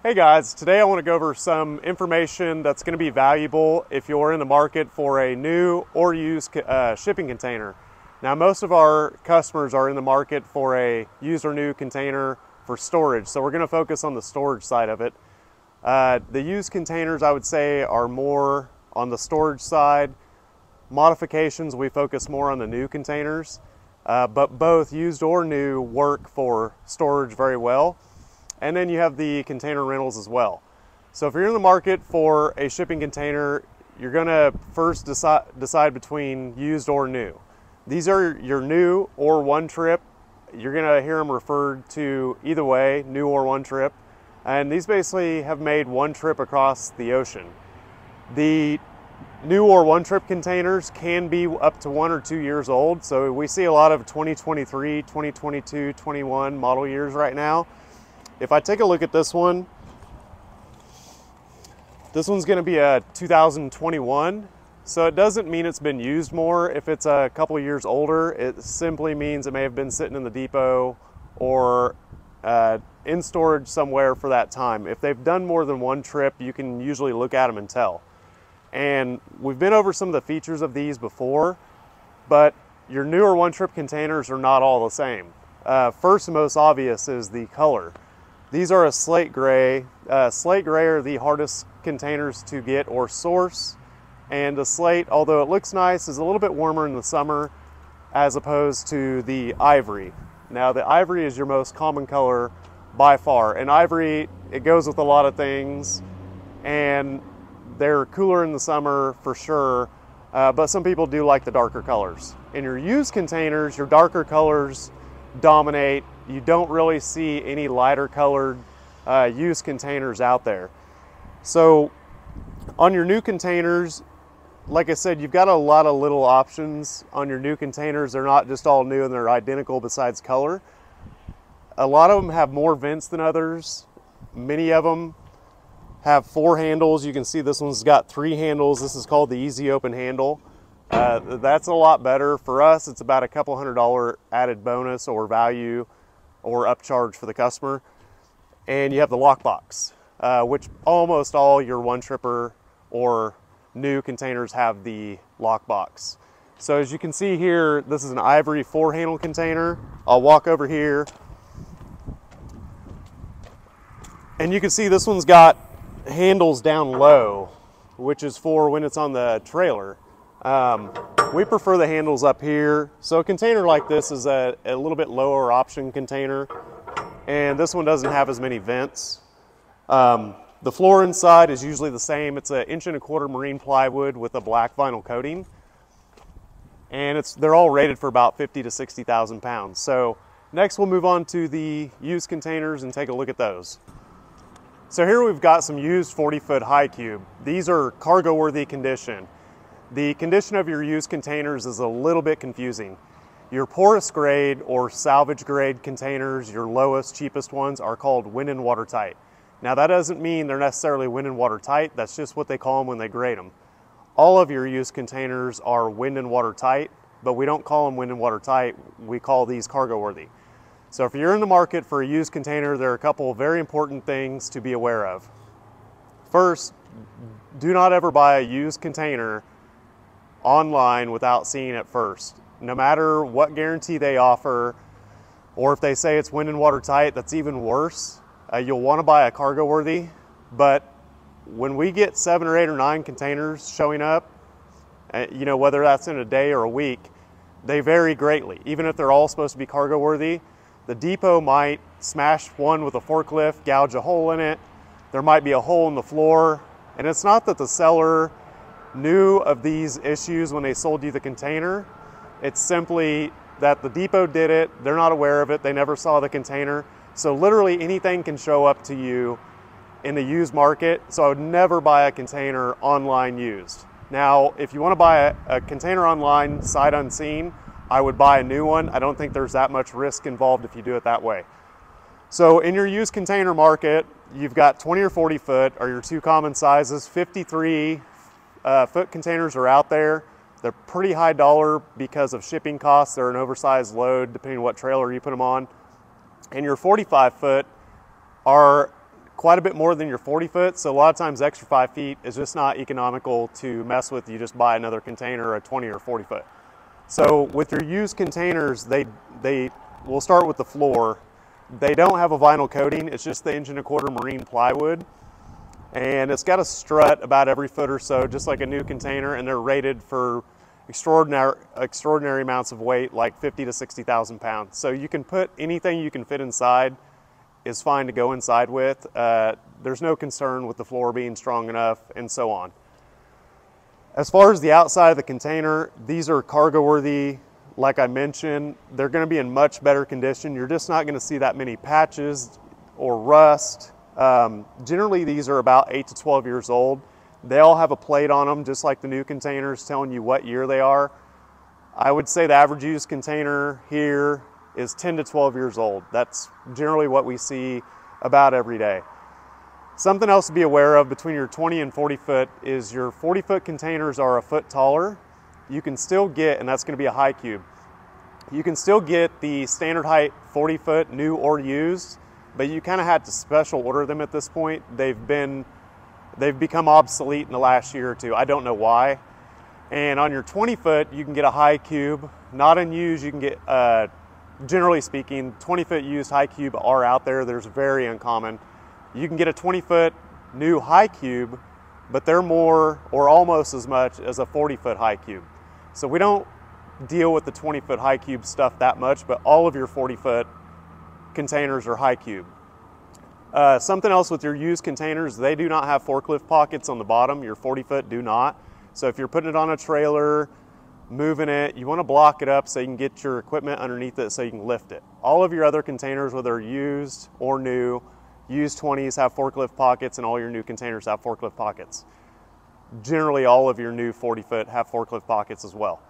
Hey guys, today I want to go over some information that's going to be valuable if you're in the market for a new or used shipping container. Now, most of our customers are in the market for a used or new container for storage, so we're going to focus on the storage side of it. The used containers, I would say, are more on the storage side. Modifications, we focus more on the new containers, but both used or new work for storage very well. And then you have the container rentals as well. So if you're in the market for a shipping container, you're gonna first decide between used or new. These are your new or one trip. You're gonna hear them referred to either way, new or one trip. And these basically have made one trip across the ocean. The new or one trip containers can be up to 1 or 2 years old. So we see a lot of 2023, 2022, 21 model years right now. If I take a look at this one's going to be a 2021, so it doesn't mean it's been used more. If it's a couple of years older, it simply means it may have been sitting in the depot or in storage somewhere for that time. If they've done more than one trip, you can usually look at them and tell. And we've been over some of the features of these before, but your newer one trip containers are not all the same. First and most obvious is the color. These are a slate gray. Slate gray are the hardest containers to get or source. And the slate, although it looks nice, is a little bit warmer in the summer as opposed to the ivory. Now the ivory is your most common color by far. And ivory, it goes with a lot of things. And they're cooler in the summer for sure. But some people do like the darker colors. In your used containers, your darker colors dominate. You don't really see any lighter colored used containers out there. So on your new containers, like I said, you've got a lot of little options on your new containers. They're not just all new and they're identical besides color. A lot of them have more vents than others. Many of them have 4 handles. You can see this one's got 3 handles. This is called the Easy Open handle. That's a lot better. For us, it's about a couple $100 added bonus or value or upcharge for the customer. And you have the lockbox, which almost all your one tripper or new containers have the lockbox. So as you can see here, this is an ivory 4-handle container. I'll walk over here. And you can see this one's got handles down low, which is for when it's on the trailer. We prefer the handles up here. So a container like this is a little bit lower option container, and this one doesn't have as many vents. The floor inside is usually the same. It's an 1.25 inch marine plywood with a black vinyl coating, and they're all rated for about 50 to 60,000 pounds. So next we'll move on to the used containers and take a look at those. So here we've got some used 40-foot high cube. These are cargo worthy condition. The condition of your used containers is a little bit confusing. Your poorest grade or salvage grade containers, your lowest, cheapest ones, are called wind and water tight. Now that doesn't mean they're necessarily wind and water tight, that's just what they call them when they grade them. All of your used containers are wind and water tight, but we don't call them wind and water tight, we call these cargo worthy. So if you're in the market for a used container, there are a couple of very important things to be aware of. First, do not ever buy a used container online without seeing it first. No matter what guarantee they offer, or if they say it's wind and water tight, that's even worse. You'll want to buy a cargo worthy, but when we get 7 or 8 or 9 containers showing up, you know, whether that's in a day or a week, they vary greatly. Even if they're all supposed to be cargo worthy, the depot might smash one with a forklift, gouge a hole in it. There might be a hole in the floor, and it's not that the seller knew of these issues when they sold you the container. It's simply that the depot did it, they're not aware of it, they never saw the container. So literally anything can show up to you in the used market. So I would never buy a container online used. Now, if you want to buy a container online sight unseen, I would buy a new one. I don't think there's that much risk involved if you do it that way. So in your used container market, you've got 20 or 40 foot are your 2 common sizes. 53 foot containers are out there. They're pretty high dollar because of shipping costs. They're an oversized load depending on what trailer you put them on. And your 45 foot are quite a bit more than your 40 foot. So a lot of times extra 5 feet is just not economical to mess with. You just buy another container, a 20 or 40 foot. So with your used containers, we'll start with the floor. They don't have a vinyl coating. It's just the 1.25 inch marine plywood. And it's got a strut about every foot or so, just like a new container, and they're rated for extraordinary amounts of weight, like 50 to 60,000 pounds. So you can put anything you can fit inside is fine to go inside with. There's no concern with the floor being strong enough, and so on. As far as the outside of the container, these are cargo worthy. Like I mentioned, they're going to be in much better condition. You're just not going to see that many patches or rust. Generally, these are about 8 to 12 years old. They all have a plate on them, just like the new containers, telling you what year they are. I would say the average used container here is 10 to 12 years old. That's generally what we see about every day. Something else to be aware of between your 20 and 40 foot is your 40 foot containers are a foot taller. You can still get, and that's going to be a high cube, you can still get the standard height 40 foot new or used, but you kind of had to special order them at this point. They've become obsolete in the last year or two. I don't know why. And on your 20 foot, you can get a high cube. Not in used, you can get, generally speaking, 20 foot used high cube are out there. There's very uncommon. You can get a 20 foot new high cube, but they're more or almost as much as a 40 foot high cube. So we don't deal with the 20 foot high cube stuff that much, but all of your 40 foot containers are high cube. Something else with your used containers, they do not have forklift pockets on the bottom. Your 40 foot do not. So if you're putting it on a trailer, moving it, you want to block it up so you can get your equipment underneath it so you can lift it. All of your other containers, whether used or new, used 20s have forklift pockets, and all your new containers have forklift pockets. Generally, all of your new 40 foot have forklift pockets as well.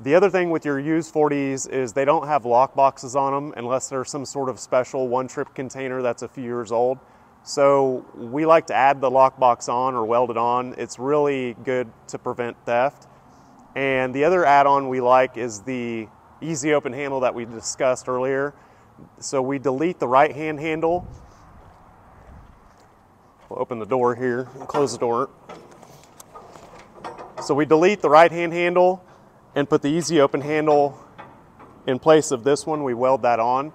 The other thing with your used 40s is they don't have lock boxes on them unless there's some sort of special one-trip container that's a few years old. So we like to add the lock box on or weld it on. It's really good to prevent theft. And the other add-on we like is the easy open handle that we discussed earlier. So we delete the right-hand handle. We'll open the door here and close the door. So we delete the right-hand handle and put the easy open handle in place of this one. We weld that on,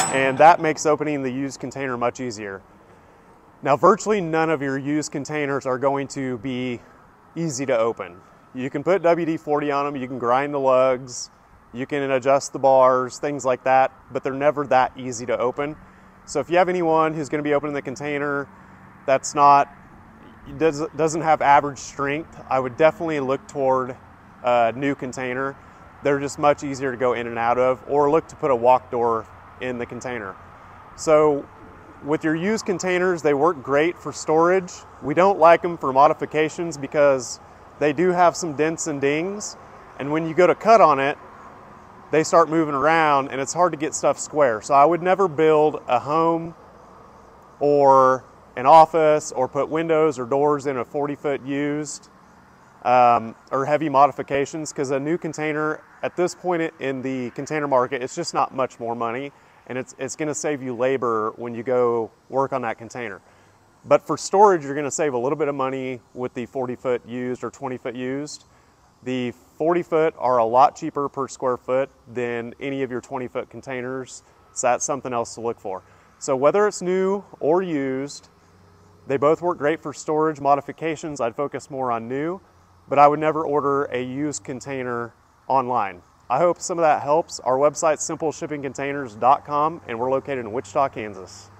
and that makes opening the used container much easier. Now, virtually none of your used containers are going to be easy to open. You can put WD-40 on them, you can grind the lugs, you can adjust the bars, things like that, but they're never that easy to open. So if you have anyone who's going to be opening the container that's doesn't have average strength, I would definitely look toward a new container. They're just much easier to go in and out of, or look to put a walk door in the container. So with your used containers, they work great for storage. We don't like them for modifications because they do have some dents and dings, and when you go to cut on it, they start moving around and it's hard to get stuff square. So I would never build a home or an office or put windows or doors in a 40 foot used or heavy modifications, because a new container at this point in the container market, it's just not much more money, and it's going to save you labor when you go work on that container. But for storage, you're going to save a little bit of money with the 40 foot used or 20 foot used. The 40 foot are a lot cheaper per square foot than any of your 20 foot containers, so that's something else to look for. So whether it's new or used, they both work great for storage modifications. I'd focus more on new, but I would never order a used container online. I hope some of that helps. Our website's simpleshippingcontainers.com, and we're located in Wichita, Kansas.